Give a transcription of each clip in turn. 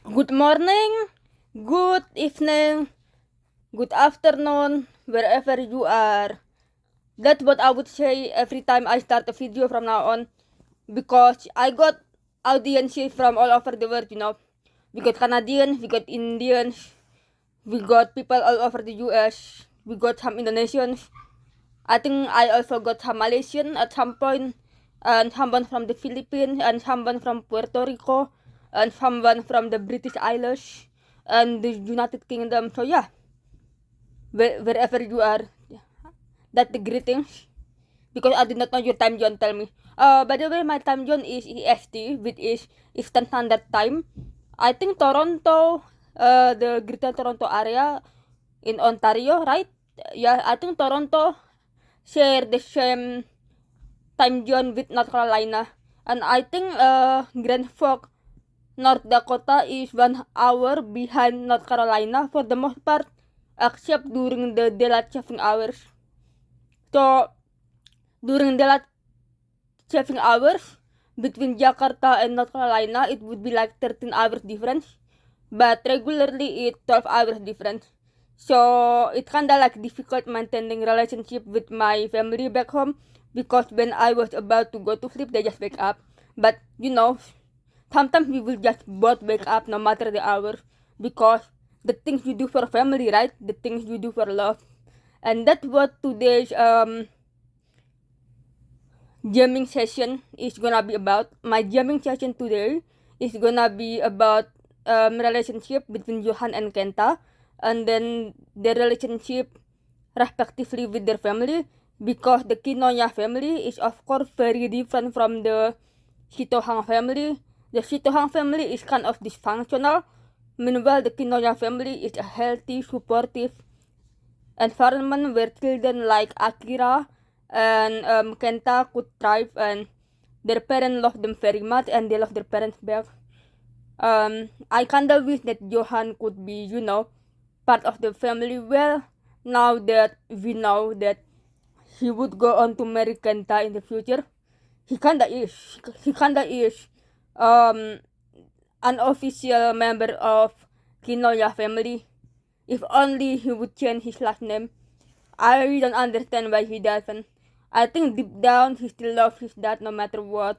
Good morning, good evening, good afternoon, wherever you are. That's what I would say every time I start a video from now on, because I got audiences from all over the world. We got Canadians, we got Indians, we got people all over the US, we got some Indonesians. I think I also got some Malaysian at some point, and someone from the Philippines, and someone from Puerto Rico, and someone from the British Isles, and the United Kingdom. So yeah, wherever you are, that's the greetings. Because I did not know your time zone, tell me. By the way, my time zone is EST, which is Eastern Standard Time. I think Toronto, the Greater Toronto area in Ontario, right? Yeah, I think Toronto share the same time zone with North Carolina. And I think Grand Fork, North Dakota is 1 hour behind North Carolina for the most part, except during the daylight saving hours. So during daylight saving hours between Jakarta and North Carolina, it would be like 13 hours difference, but regularly it's 12 hours difference. So it's kinda like difficult maintaining relationship with my family back home, because when I was about to go to sleep, they just wake up. But sometimes we will just both wake up no matter the hour, because the things you do for family, right? The things you do for love. And that's what today's jamming session is gonna be about. My jamming session today is gonna be about relationship between Johan and Kenta, and then their relationship respectively with their family, because the Kinoya family is of course very different from the Shitohang family. The Shitohang family is kind of dysfunctional, meanwhile the Kinoya family is a healthy, supportive environment where children like Akira and Kenta could thrive, and their parents love them very much, and they love their parents back. I kinda wish that Johan could be, part of the family. Well, now that we know that he would go on to marry Kenta in the future, he kinda is. He kinda is um, an official member of Kinoya family. If only he would change his last name. I don't understand why he doesn't. I think deep down he still loves his dad no matter what.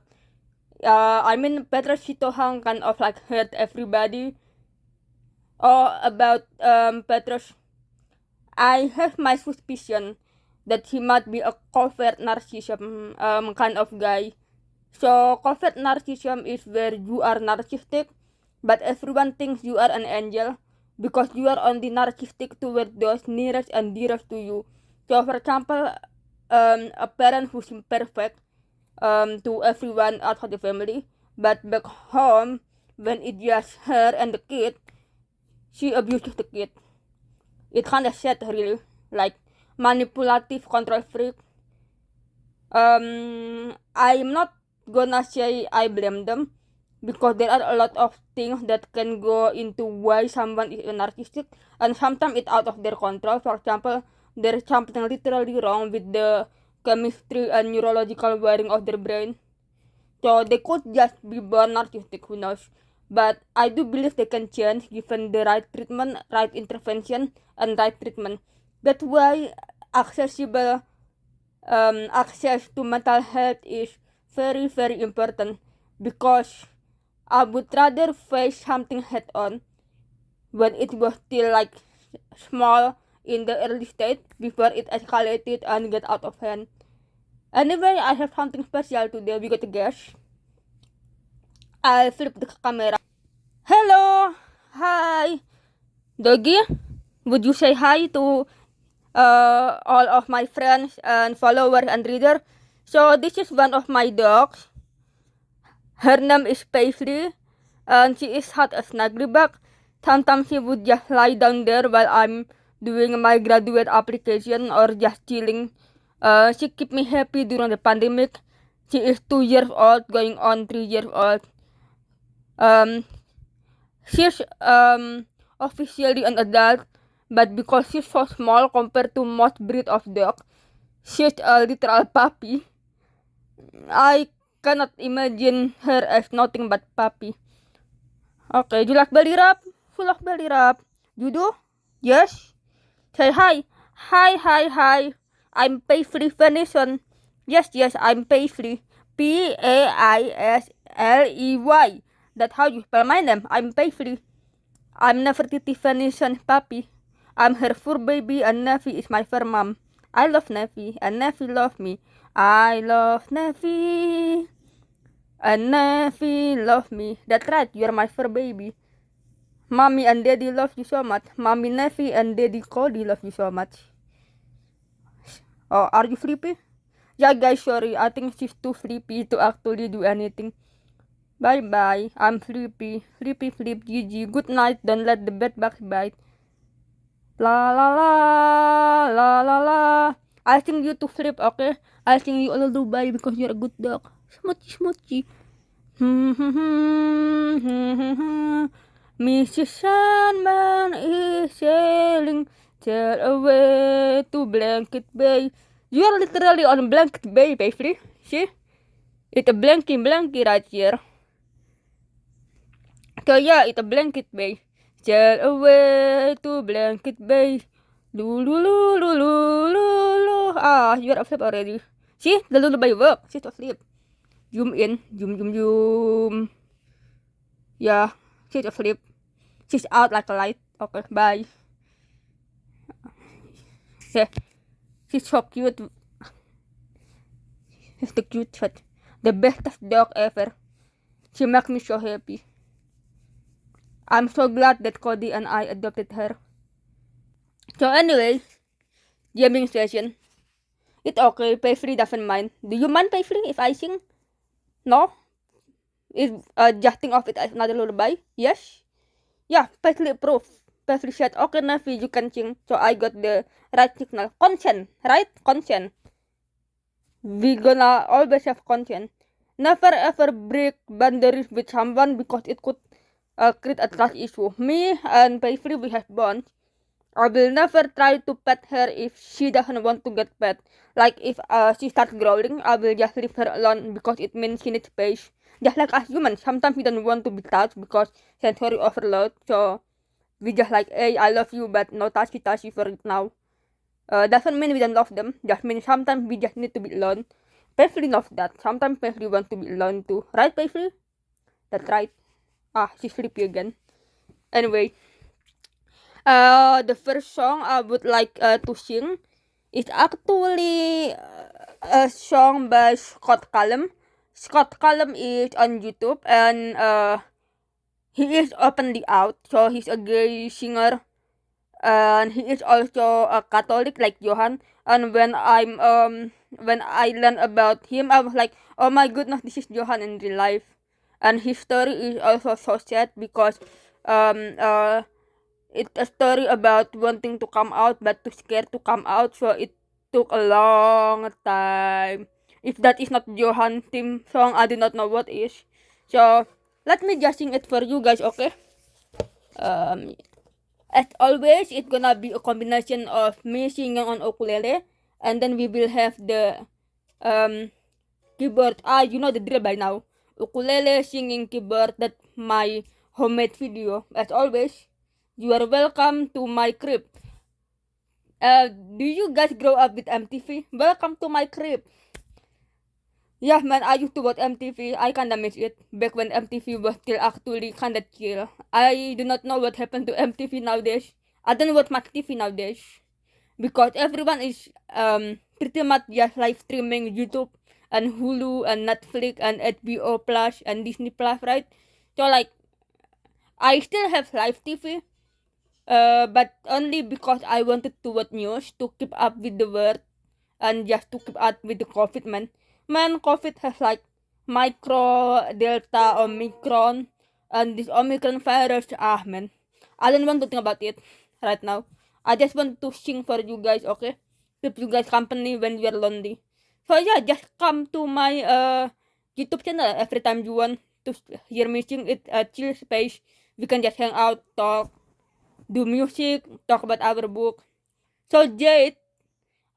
I mean, Petros Sitohang kind of like hurt everybody. Oh, about Petros, I have my suspicion that he might be a covert narcissism kind of guy. So covert narcissism is where you are narcissistic, but everyone thinks you are an angel, because you are only narcissistic toward those nearest and dearest to you. So for example, a parent who's imperfect to everyone outside the family, but back home, when it's just her and the kid, she abuses the kid. It kinda sad, really, like manipulative control freak. I'm not gonna say I blame them, because there are a lot of things that can go into why someone is narcissistic, and sometimes it's out of their control. For example, there is something literally wrong with the chemistry and neurological wiring of their brain. So they could just be born narcissistic, who knows. But I do believe they can change given the right treatment, right intervention, and right treatment. That's why accessible access to mental health is very, very important, because I would rather face something head on when it was still like small in the early stage before it escalated and get out of hand. Anyway, I have something special today. We got a guest. I'll flip the camera. Hello! Hi! Doggy, would you say hi to all of my friends and followers and readers? So this is one of my dogs. Her name is Paisley, and she is hot as Snugglebug. Sometimes she would just lie down there while I'm doing my graduate application or just chilling. She keep me happy during the pandemic. She is 2 years old, going on 3 years old. She's officially an adult, but because she's so small compared to most breed of dog, she's a literal puppy. I cannot imagine her as nothing but puppy. Okay, do you like belly rub? Who like belly rub? You do? Yes? Say hi. Hi. I'm Paisley Venison. Yes, I'm Paisley. Paisley. That's how you spell my name. I'm Paisley. I'm Nefertiti Venison puppy. I'm her fur baby and Nefi is my fur mom. I love Nefi and Nefi love me. I love Nefi and Nefi love me. That's right, you're my fur baby. Mommy and Daddy love you so much. Mommy Nefi and Daddy Cody love you so much. Oh, are you sleepy? Yeah, guys, sorry. I think she's too sleepy to actually do anything. Bye. I'm sleepy. Sleep. GG. Good night. Don't let the bed bugs bite. La la la. La la la. I think you to sleep, okay? I think you all do bye because you're a good dog. Smoochie. Mrs. Sandman is sailing sail away to Blanket Bay. You are literally on Blanket Bay, Paisley. See? It's a blanky right here. So yeah, it's a Blanket Bay. Sail away to Blanket Bay. Lu. Ah, you are asleep already. See? The lullaby work. She's asleep. Zoom in. Zoom. Yeah, she's asleep. She's out like a light. Okay, bye. Yeah, she's so cute. She's the cutest. The bestest dog ever. She makes me so happy. I'm so glad that Cody and I adopted her. So anyway, jamming session. It's okay, Paisley doesn't mind. Do you mind, Paisley, if I sing? No? Is adjusting of it as another lullaby? Yes? Yeah, Paisley approved. Paisley said, okay, Navi, you can sing. So I got the right signal. Consent, right? Consent. We gonna always have consent. Never ever break boundaries with someone because it could create a trust issue. Me and Paisley, we have bonds. I will never try to pet her if she doesn't want to get pet. Like if she starts growling, I will just leave her alone because it means she needs space. Just like us humans, sometimes we don't want to be touched because sensory overload. So we just like, hey, I love you, but no touchy for it now. Doesn't mean we don't love them. Just means sometimes we just need to be alone. Paisley knows that. Sometimes Paisley wants to be alone too. Right, Paisley? That's right. Ah, she's sleepy again. Anyway. The first song I would like to sing is actually a song by Scott Callum. Scott Callum is on YouTube and he is openly out, so he's a gay singer and he is also a Catholic like Johan. And when I learned about him, I was like, oh my goodness, this is Johan in real life. And his story is also so sad because it's a story about wanting to come out but too scared to come out, so it took a long time. If that is not Johan theme song, I do not know what is. So let me just sing it for you guys, okay? As always, it's gonna be a combination of me singing on ukulele, and then we will have the keyboard. You know the drill by now. Ukulele, singing, keyboard. That's my homemade video. As always, you are welcome to my crib. Do you guys grow up with MTV? Welcome to my crib. Yeah, man, I used to watch MTV. I kinda miss it. Back when MTV was still actually kinda chill. I do not know what happened to MTV nowadays. I don't watch much TV nowadays. Because everyone is pretty much just live streaming YouTube and Hulu and Netflix and HBO Plus and Disney Plus, right? So like, I still have live TV. But only because I wanted to watch news to keep up with the world and just to keep up with the COVID, man. Man, COVID has like micro, delta, omicron, and this omicron virus. Man, I don't want to think about it right now. I just want to sing for you guys, okay? Keep you guys company when you are lonely. So yeah, just come to my YouTube channel every time you want to hear me sing. It a chill space. We can just hang out, talk, do music, talk about our book. So Jade,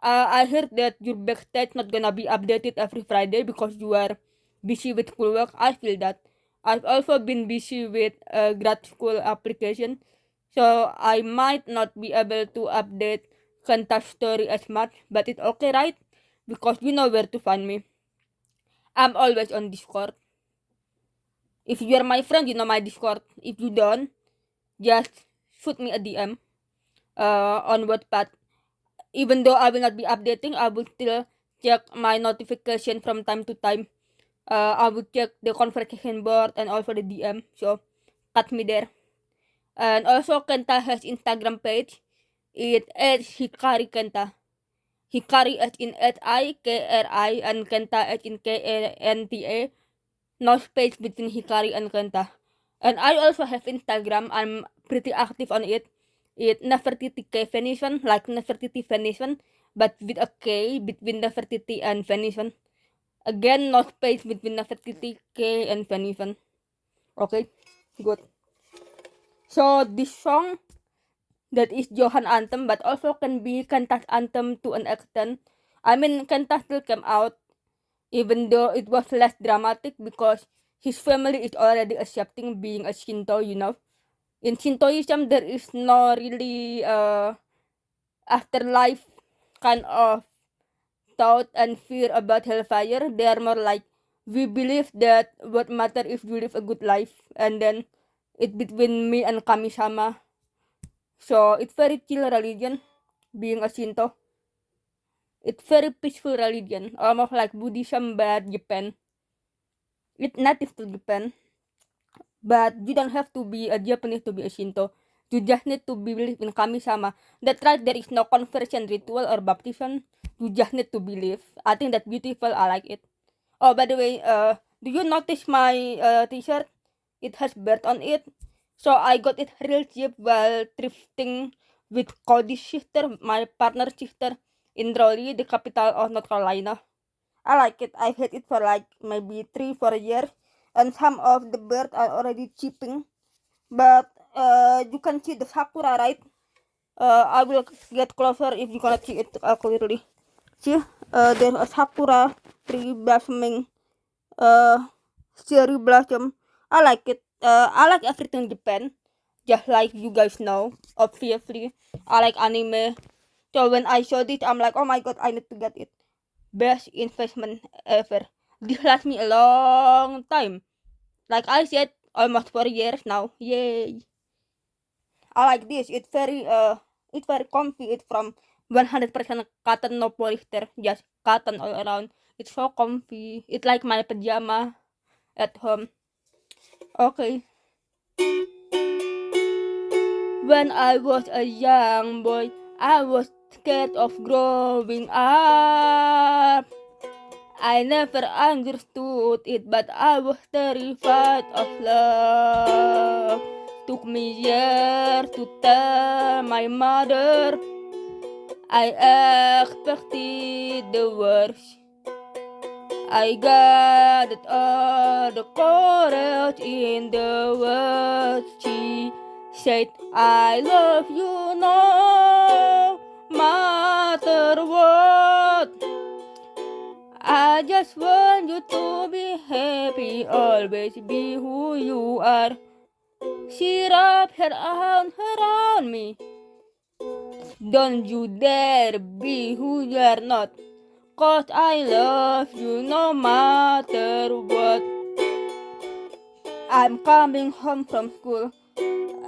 I heard that your backstage not gonna be updated every Friday because you are busy with schoolwork. I feel that. I've also been busy with a grad school application, so I might not be able to update Kenta's story as much, but it's okay, right? Because you know where to find me. I'm always on Discord. If you're my friend, you know my Discord. If you don't, just shoot me a DM on Wattpad. Even though I will not be updating, I will still check my notification from time to time. I will check the conversation board and also the DM. So catch me there. And also Kenta has Instagram page. It is Hikari Kenta. Hikari as in Hikri and Kenta as in Kenta. No space between Hikari and Kenta. And I also have Instagram. I'm pretty active on it. It Nefertiti K Venetian, like Nefertiti Venetian, but with a K between Nefertiti and Venetian. Again, no space between Nefertiti K and Venetian. Okay, good. So this song that is Johan anthem, but also can be Kenta's anthem to an extent. I mean, Kenta still came out, even though it was less dramatic because his family is already accepting being a Shinto, you know. In Shintoism, there is no really afterlife kind of thought and fear about hellfire. They are more like, we believe that what matter if you live a good life, and then it's between me and Kami-sama. So it's very chill religion, being a Shinto. It's very peaceful religion, almost like Buddhism but Japan. It's native to Japan, but you don't have to be a Japanese to be a Shinto. You just need to believe in Kami-sama. That's right, there is no conversion ritual or baptism. You just need to believe. I think that's beautiful. I like it. Oh, by the way, do you notice my t-shirt? It has bird on it. So I got it real cheap while thrifting with Cody's sister, my partner's sister, in Raleigh, the capital of North Carolina. I like it. I've had it for like maybe 3-4 years, and some of the birds are already chipping. But you can see the sakura, right? I will get closer if you cannot see it clearly. See, there's a sakura tree blossoming, cherry blossom. I like it. I like everything in Japan, just like you guys know. Obviously, I like anime. So when I saw this, I'm like, oh my god, I need to get it. Best investment ever. This lasts me a long time. Like I said, almost 4 years now. Yay! I like this. It's very comfy. It's from 100% cotton, no polyester, just cotton all around. It's so comfy. It's like my pajama at home. Okay. When I was a young boy, I was scared of growing up. I never understood it, but I was terrified of love. Took me years to tell my mother. I expected the worst. I gathered all the courage in the world. She said, I love you no matter what. I just want you to be happy, always be who you are. She wrapped her arms around me. Don't you dare be who you are not, 'cause I love you no matter what. I'm coming home from school.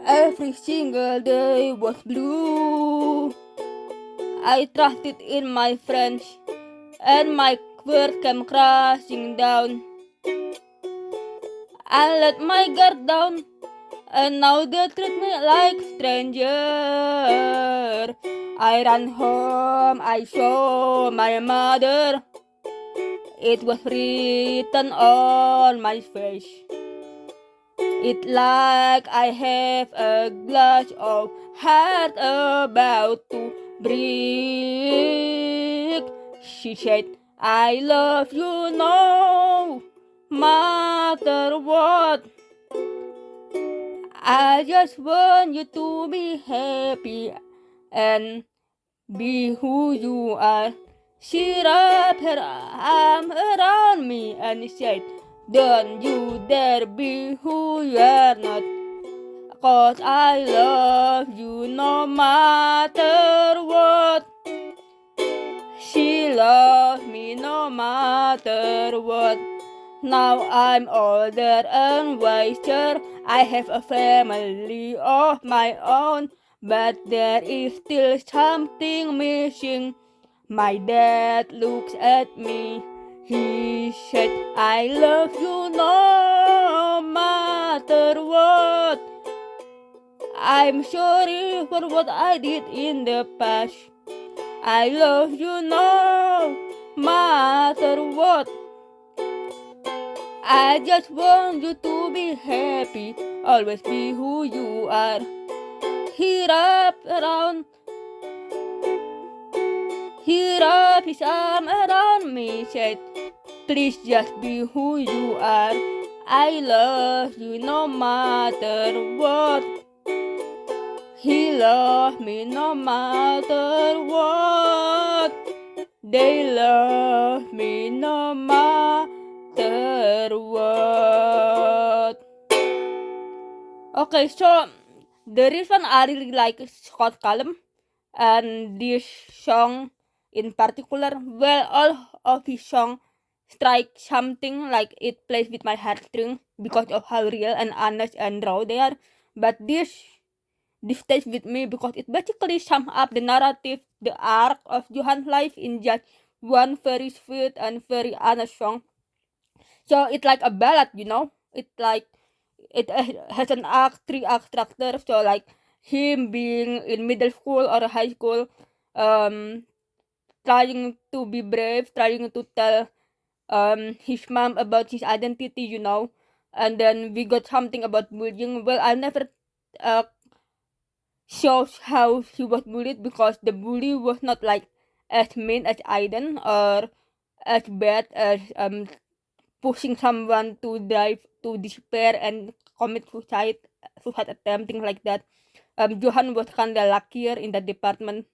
Every single day was blue. I trusted in my friends, and my world came crashing down. I let my guard down, and now they treat me like stranger. I ran home, I saw my mother. It was written on my face. It's like I have a glass of heart about to break. She said, I love you no matter what. I just want you to be happy and be who you are. She wrapped her arm around me and said, Don't you dare be who you are not, 'cause I love you no matter what. She loves me no matter what. Now I'm older and wiser. I have a family of my own, but there is still something missing. My dad looks at me. He said, I love you no matter what. I'm sorry for what I did in the past. I love you no matter what. I just want you to be happy, always be who you are. He wrapped his arm around me, said, please just be who you are. I love you no matter what. He loved me no matter what. They love me no matter what. Okay, so the reason I really like Scott Callum and this song in particular, well, all of his songs strike something like it plays with my heartstrings because of how real and honest and raw they are. But this stays with me because it basically sums up the narrative, the arc of Johan's life in just one very sweet and very honest song. So it's like a ballad, you know. It's like it has an act, 3 act structure. So like him being in middle school or high school, trying to be brave, trying to tell his mom about his identity, you know. And then we got something about bullying. Well, I never uh, shows how he was bullied because the bully was not like as mean as Aiden or as bad as pushing someone to drive to despair and commit suicide attempt, things like that. Johan was kinda luckier in that department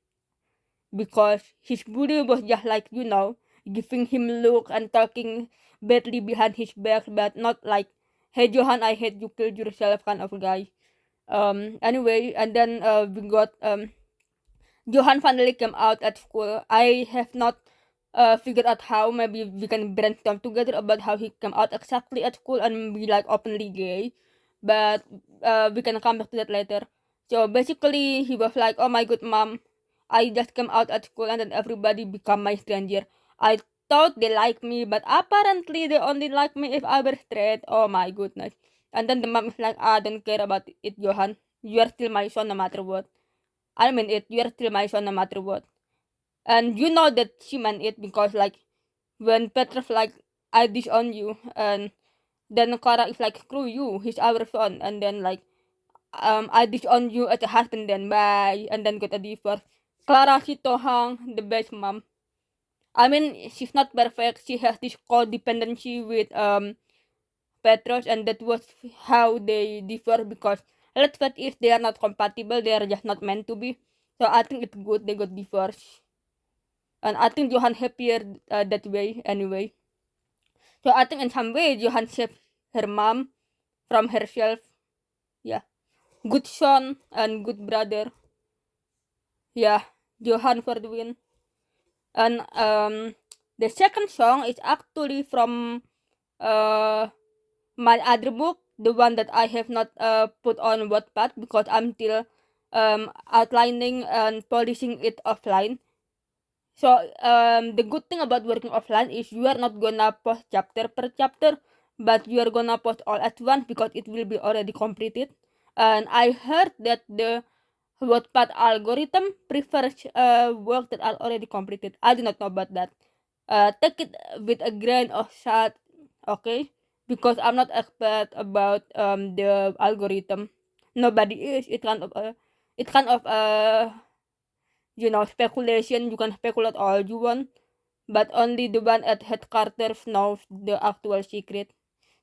because his bully was just like, you know, giving him look and talking badly behind his back, but not like, hey Johan, I hate you, kill yourself kind of guy. Anyway, and then we got Johan finally came out at school. I have not figured out how. Maybe we can brainstorm together about how he came out exactly at school and be like openly gay. But we can come back to that later. So basically, he was like, "Oh my god, mom, I just came out at school and then everybody become my stranger. I thought they like me, but apparently they only like me if I were straight. Oh my goodness." And then the mom is like, "I don't care about it, Johan. You are still my son no matter what. I mean it, you are still my son no matter what." And you know that she meant it because like when Petrov like I disown you and then Clara is like screw you, he's our son, and then like I disown you as a husband then bye and then got a divorce. Clara si Tohang, the best mom. I mean she's not perfect, she has this codependency with Petros and that was how they differ because let's face it, they are not compatible, they are just not meant to be. So I think it's good they got divorced. And I think Johan happier that way anyway. So I think in some way Johan saved her mom from herself. Yeah, good son and good brother. Yeah, Johan for the win. And the second song is actually from my other book, the one that I have not put on Wattpad because I'm still outlining and polishing it offline. So the good thing about working offline is you are not gonna post chapter per chapter, but you are gonna post all at once because it will be already completed. And I heard that the Wattpad algorithm prefers work that are already completed. I do not know about that. Take it with a grain of salt, okay? Because I'm not expert about the algorithm. Nobody is. It's kind of you know, speculation. You can speculate all you want, but only the one at headquarters knows the actual secret.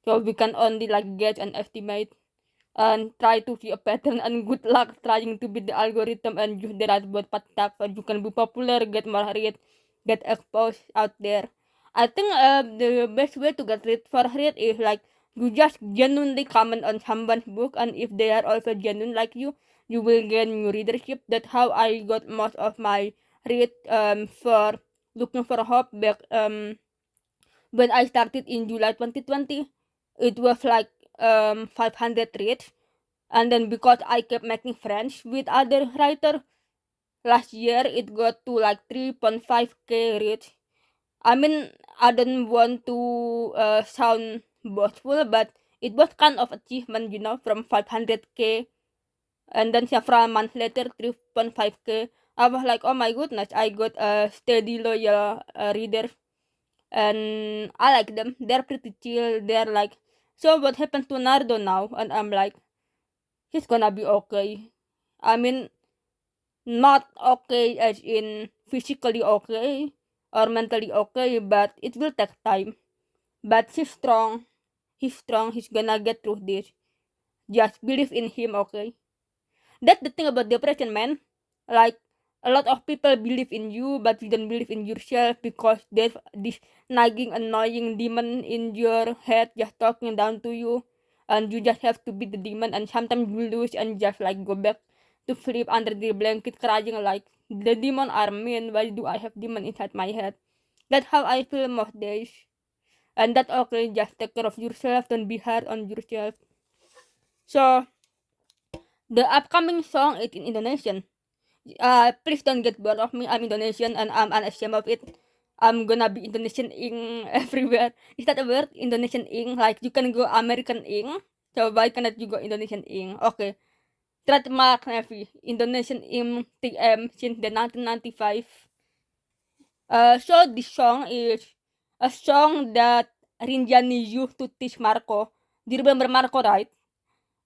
So we can only like guess and estimate and try to see a pattern, and good luck trying to beat the algorithm and use the right word patak so you can be popular, get more hit, get exposed out there. I think the best way to get read for read is like you just genuinely comment on someone's book, and if they are also genuine like you will gain new readership. That's how I got most of my read for Looking for Hope back when I started in July 2020. It was like 500 reads, and then because I kept making friends with other writer, last year it got to like 3.5k reads. I mean, I don't want to sound boastful, but it was kind of achievement, from 500k, and then several months later 3.5k. I was like, oh my goodness, I got a steady loyal reader, and I like them. They're pretty chill. They're like, so what happened to Nardo now? And I'm like, he's gonna be okay. I mean, not okay as in physically okay or mentally okay, but it will take time. But he's strong. He's strong. He's gonna get through this. Just believe in him, okay? That's the thing about depression, man. Like, a lot of people believe in you, but you don't believe in yourself because there's this nagging, annoying demon in your head just talking down to you. And you just have to beat the demon, and sometimes you lose and just like go back to sleep under the blanket crying like, the demon are mean, why do I have demon inside my head? That's how I feel most days. And that's okay, just take care of yourself, don't be hard on yourself. So, the upcoming song is in Indonesian. Please don't get bored of me. I'm Indonesian and I'm unashamed of it. I'm gonna be Indonesian ink everywhere. Is that a word? Indonesian ink? Like you can go American ink. So why cannot you go Indonesian ink? Okay. Trademark Navy. Indonesian ink TM since the 1995. So this song is a song that Rinjani used to teach Marco. Do you remember Marco, right?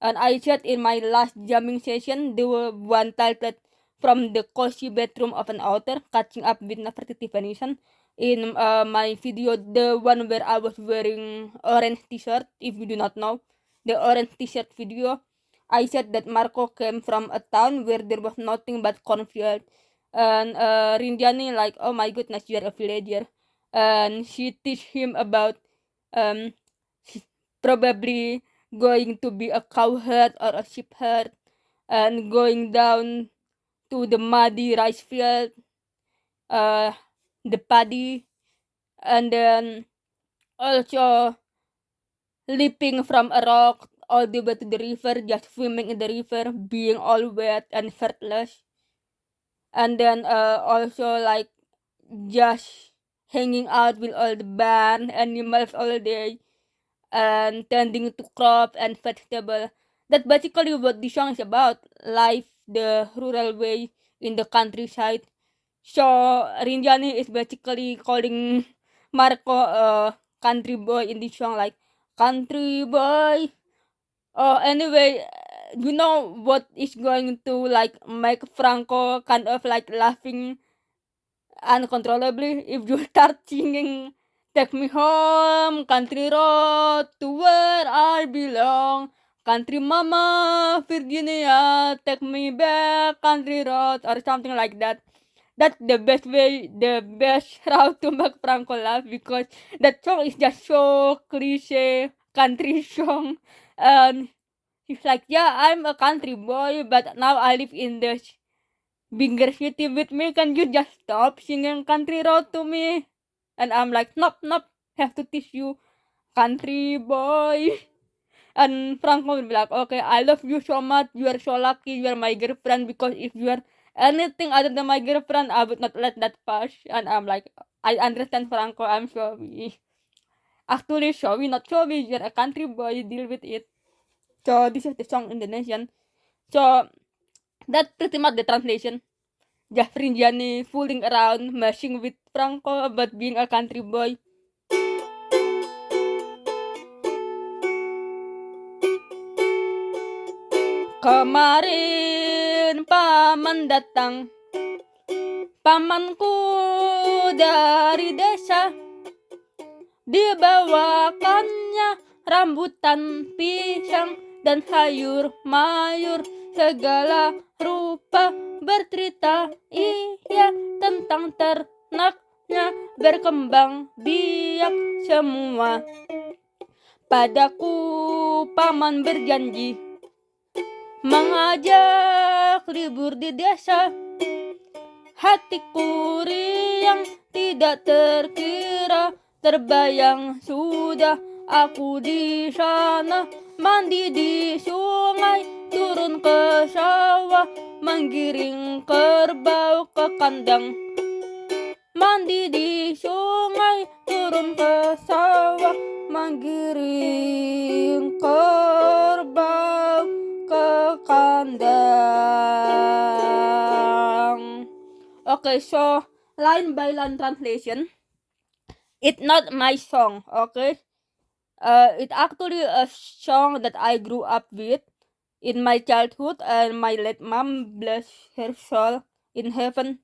And I said in my last jamming session, the one titled From the Cozy Bedroom of an Author, Catching Up with Nefertiti Venetian. In my video, the one where I was wearing orange t-shirt, if you do not know, the orange t-shirt video, I said that Marco came from a town where there was nothing but cornfield. And Rinjani like, oh my goodness, you're a villager. And she teach him about um, probably going to be a cow herd or a sheep herd, and going down to the muddy rice field, the paddy, and then also leaping from a rock all the way to the river, just swimming in the river, being all wet and shirtless, and then also like just hanging out with all the barn animals all day, and tending to crop and vegetable. That's basically what the song is about. Life the rural way in the countryside. So Rinjani is basically calling Marco a country boy in this song, like country boy. Anyway, you know what is going to like make Franco kind of like laughing uncontrollably if you start singing Take Me Home, Country Road, to where I belong, Country Mama, Virginia, take me back, Country Road, or something like that. That's the best way, the best route to make Franco laugh, because that song is just so cliche country song. And he's like, yeah, I'm a country boy, but now I live in the bigger city with me. Can you just stop singing country road to me? And I'm like, nope, nope, have to teach you country boy. And Franco will be like, okay, I love you so much, you are so lucky, you are my girlfriend, because if you are anything other than my girlfriend, I would not let that pass. And I'm like, I understand, Franco, I'm sorry. Actually sorry, not sorry, you're a country boy, deal with it. So this is the song Indonesian. So that's pretty much the translation. Jafrin Jani fooling around, messing with Franco about being a country boy. Kemarin paman datang, pamanku dari desa, dibawakannya rambutan pisang dan sayur mayur segala rupa, bercerita iya tentang ternak berkembang biak semua. Padaku paman berjanji mengajak libur di desa. Hatiku riang tidak terkira, terbayang sudah aku di sana. Mandi di sungai, turun ke sawah, menggiring kerbau ke kandang. Mandi di sungai, turun ke sawah, menggiring kerbau ke kandang. Okay, so line by line translation. It's not my song, okay? It's actually a song that I grew up with in my childhood, and my late mom, bless her soul in heaven,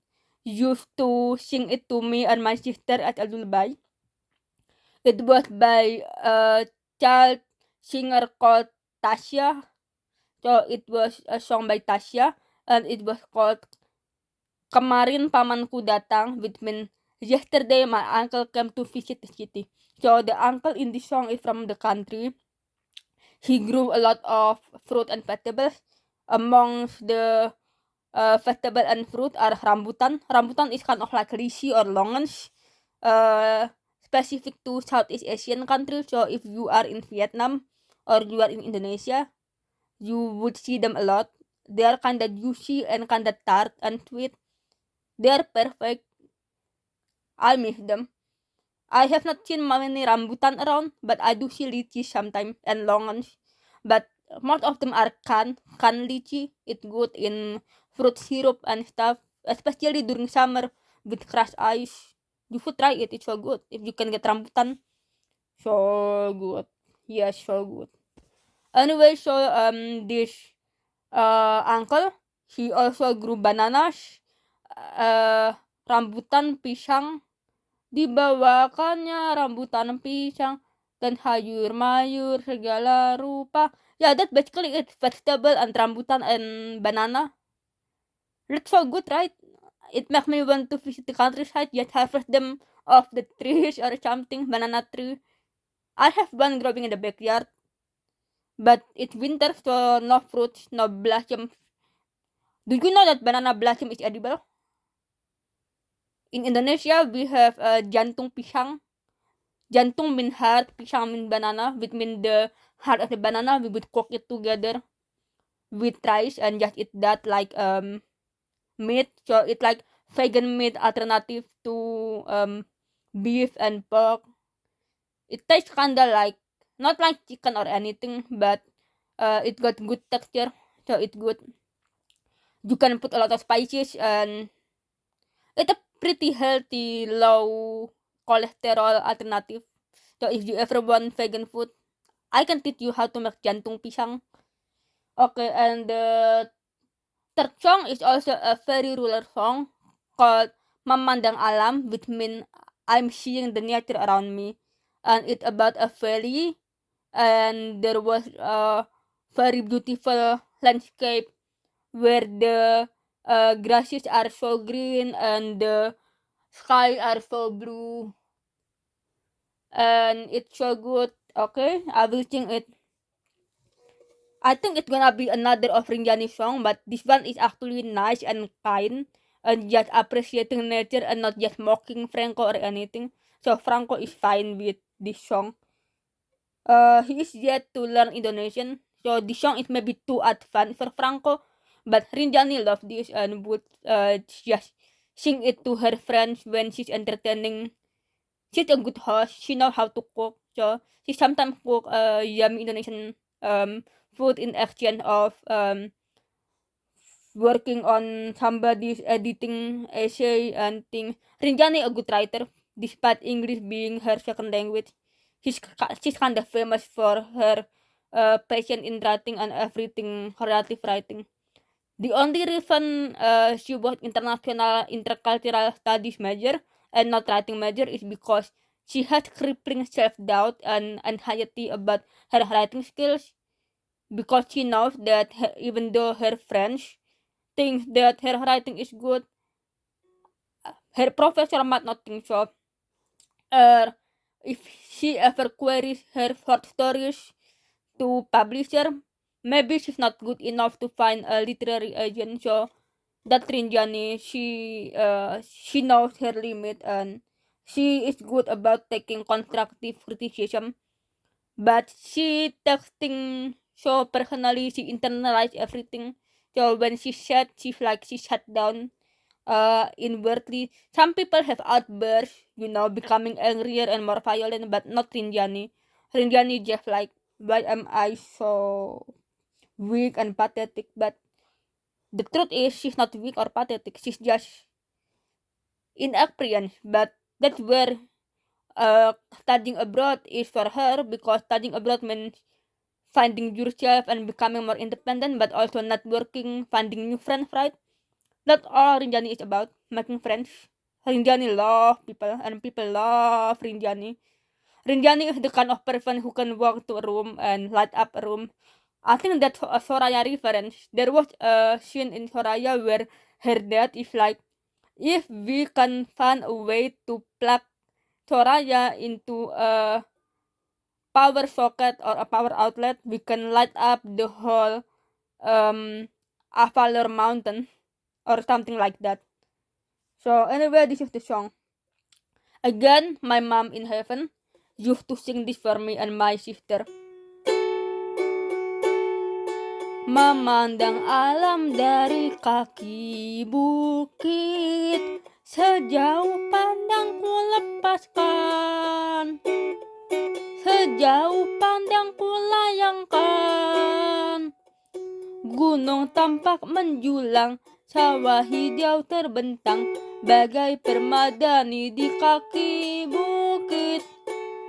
used to sing it to me and my sister as a lullaby. It was by a child singer called Tasya. So it was a song by Tasya, and it was called Kemarin Pamanku Datang, which means yesterday my uncle came to visit the city. So the uncle in this song is from the country. He grew a lot of fruit and vegetables. Amongst the vegetable and fruit are rambutan. Rambutan is kind of like lychee or longan, specific to Southeast Asian countries. So if you are in Vietnam or you are in Indonesia, you would see them a lot. They are kind of juicy and kind of tart and sweet. They are perfect. I miss them. I have not seen many rambutan around, but I do see lychee sometimes and longans. But most of them are canned lychee. It's good in fruit syrup and stuff, especially during summer with crushed ice. You should try it. It's so good. If you can get rambutan, so good. Yes, so good. Anyway, so this uncle, he also grew bananas, rambutan, pisang. Dibawakannya rambutan, pisang, dan sayur mayur segala rupa. Yeah, that's basically it. Vegetable and rambutan and banana. Looks so good, right? It makes me want to visit the countryside, just harvest them off the trees or something, banana tree. I have one growing in the backyard, but it's winter, so no fruits, no blossoms. Do you know that banana blossom is edible? In Indonesia, we have jantung pisang. Jantung mean heart, pisang mean banana, which mean the heart of the banana. We would cook it together with rice and just eat that like meat. So it's like vegan meat alternative to beef and pork. It tastes kinda like not like chicken or anything, but it got good texture, so it's good. You can put a lot of spices, and it's a pretty healthy, low cholesterol alternative. So if you ever want vegan food, I can teach you how to make jantung pisang. Okay, and the third song is also a very rural song called Memandang Alam, which means I'm seeing the nature around me. And it's about a valley, and there was a very beautiful landscape where the grasses are so green and the sky are so blue, and it's so good. Okay, I will sing it. I think it's gonna be another of Rinjani song, but this one is actually nice and kind and just appreciating nature and not just mocking Franco or anything. So Franco is fine with this song. He is yet to learn Indonesian, so this song is maybe too advanced for Franco, but Rinjani loves this and would just sing it to her friends when she's entertaining. She's a good host. She knows how to cook, so she sometimes cook yummy Indonesian food in exchange of working on somebody's editing essay and things. Rinjani a good writer, despite English being her second language. She's kind of famous for her passion in writing and everything creative writing. The only reason she was international intercultural studies major and not writing major is because she had crippling self-doubt and anxiety about her writing skills, because she knows that even though her friends think that her writing is good, her professor might not think so. Or if she ever queries her short stories to publisher, maybe she's not good enough to find a literary agent. So that Rinjani, she knows her limit and she is good about taking constructive criticism, but she takes things so personally. She internalized everything. So when she said, she shut down inwardly. Some people have outbursts, becoming angrier and more violent, but not Rinjani. Rinjani just like, why am I so weak and pathetic? But the truth is, she's not weak or pathetic. She's just inexperienced. But that's where studying abroad is for her, because studying abroad means finding yourself and becoming more independent, but also networking, finding new friends, right? That's all Rinjani is about, making friends. Rinjani love people and people love Rinjani. Rinjani is the kind of person who can walk to a room and light up a room. I think that's a Soraya reference. There was a scene in Soraya where her dad is like, if we can find a way to plug Soraya into a power socket or a power outlet, we can light up the whole Avalor mountain or something like that. So anyway, this is the song. Again, my mom in heaven used to sing this for me and my sister. Memandang alam dari kaki bukit, sejauh pandangku lepaskan, sejauh pandangku layangkan. Gunung tampak menjulang, sawah hijau terbentang, bagai permadani di kaki bukit.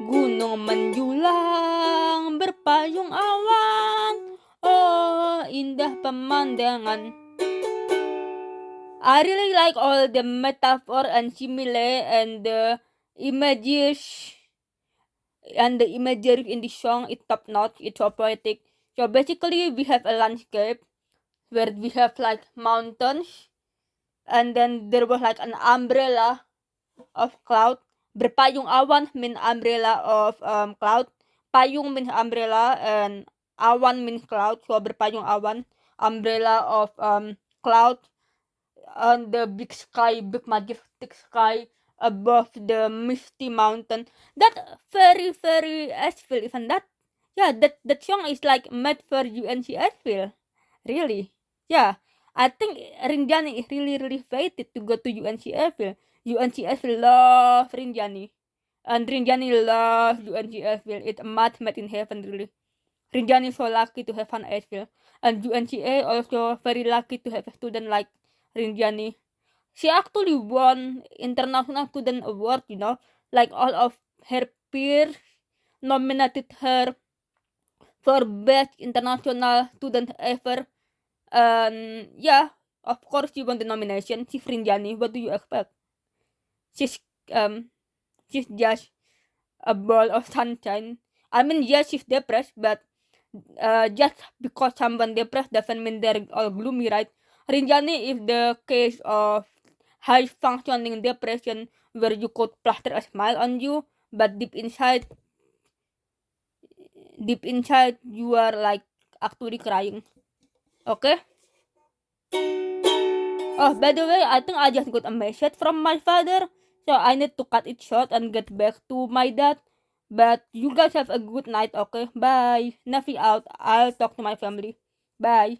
Gunung menjulang, berpayung awan, oh indah pemandangan. I really like all the metaphor and simile and the images and the imagery in this song. It's top notch, it's so poetic. So basically we have a landscape where we have like mountains, and then there was like an umbrella of cloud. Berpayung awan means umbrella of cloud. Payung means umbrella and awan means cloud. So berpayung awan, umbrella of cloud on the big sky, big majestic sky above the misty mountain. That very very Asheville, even that. Yeah, that song is like made for UNC Asheville. Really? Yeah. I think Rinjani is really fated to go to UNC Asheville. UNC Asheville love Rinjani. And Rinjani loves UNC Asheville. It's a match made in heaven, really. Rinjani is so lucky to have an Asheville. And UNCA also very lucky to have a student like Rinjani. She actually won International Student Award, like all of her peers nominated her for best international student ever. And yeah, of course she won the nomination. She's Rinjani. What do you expect? She's just a ball of sunshine. I mean, yes, she's depressed, but just because someone depressed doesn't mean they're all gloomy, right? Rinjani is the case of high functioning depression where you could plaster a smile on you, but deep inside you are like actually crying. Okay? Oh, by the way, I think I just got a message from my father, so I need to cut it short and get back to my dad. But you guys have a good night, okay? Bye. Nafi out. I'll talk to my family. Bye.